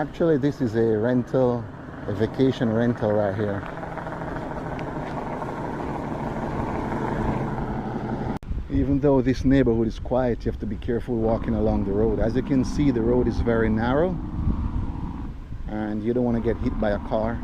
Actually, this is a rental, a vacation rental right here. Even though this neighborhood is quiet, you have to be careful walking along the road. As you can see, the road is very narrow and you don't want to get hit by a car.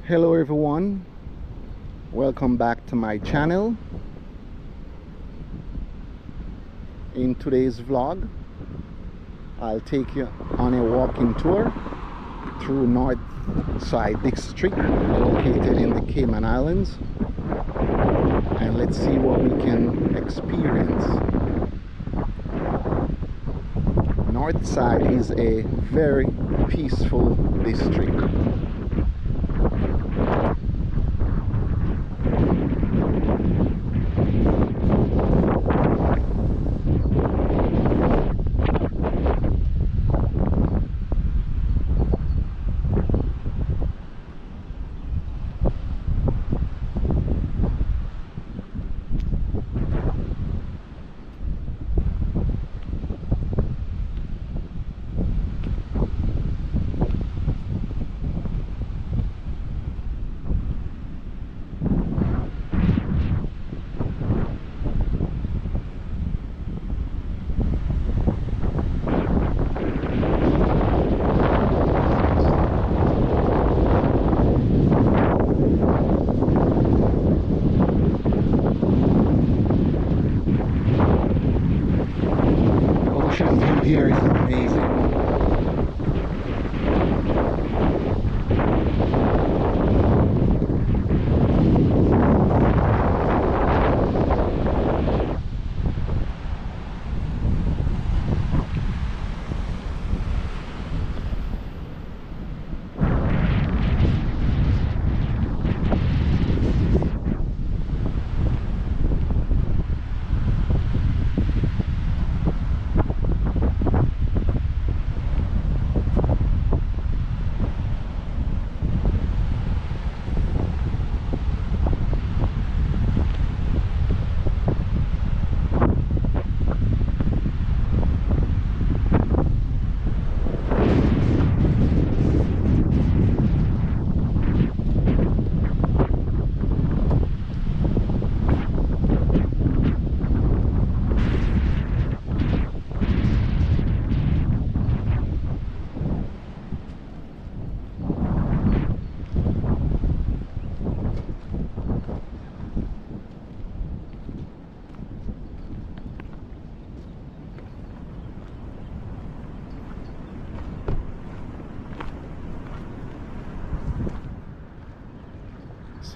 Hello everyone, welcome back to my channel. In today's vlog, I'll take you on a walking tour through North Side District, located in the Cayman Islands, and let's see what we can experience. North Side is a very peaceful district. Here is amazing.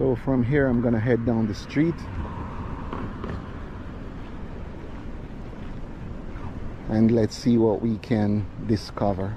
So from here I'm gonna head down the street and let's see what we can discover.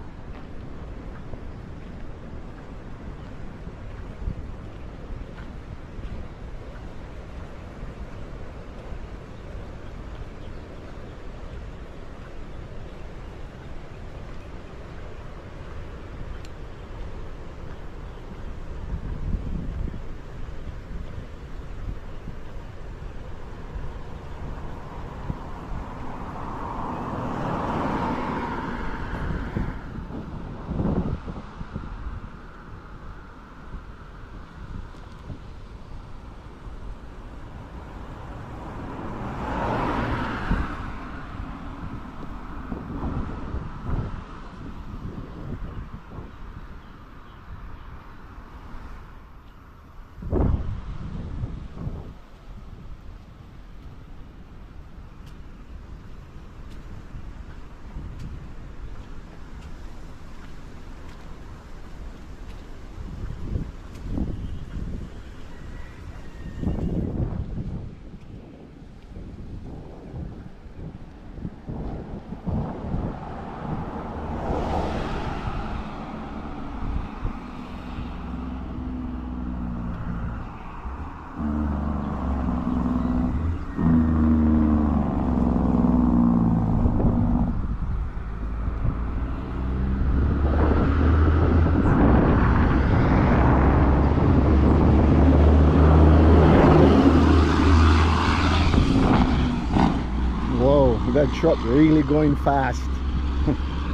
a truck really going fast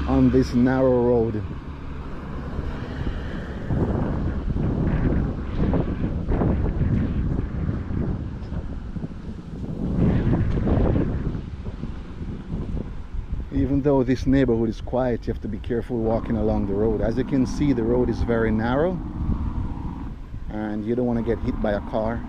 on this narrow road. Even though this neighborhood is quiet, you have to be careful walking along the road. As you can see, the road is very narrow and you don't want to get hit by a car.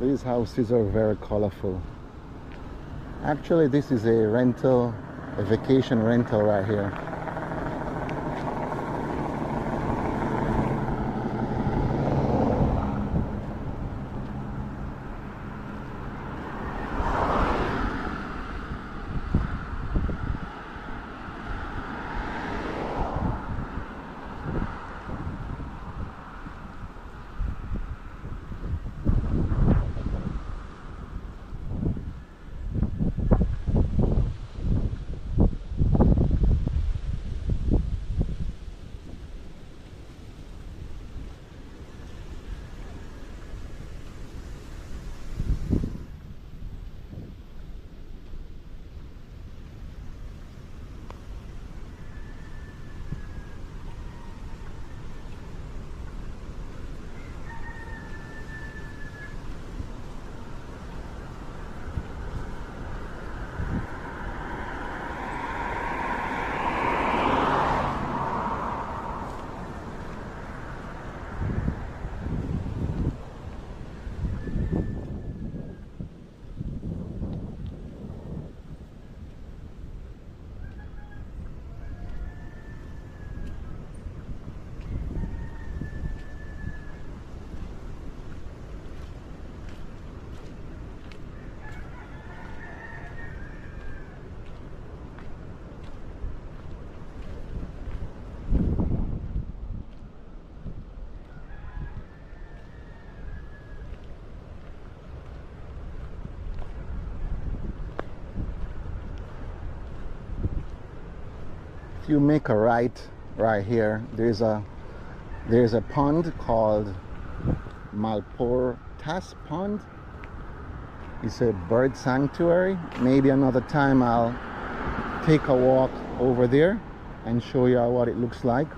These houses are very colorful. Actually, this is a rental, a vacation rental right here. You make a right here, there's a pond called Malportas Pond. It's a bird sanctuary. Maybe another time I'll take a walk over there and show you what it looks like.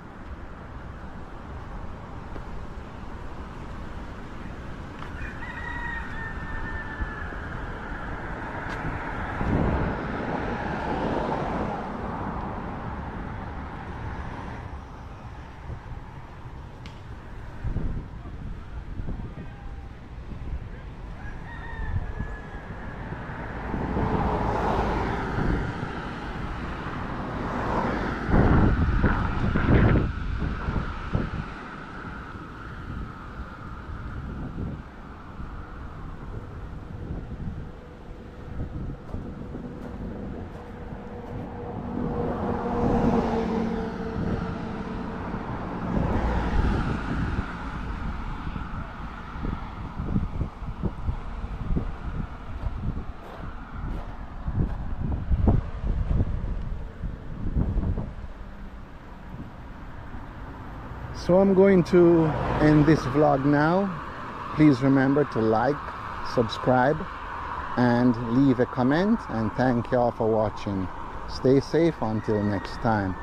So I'm going to end this vlog now. Please remember to like, subscribe, and leave a comment. And thank you all for watching. Stay safe until next time.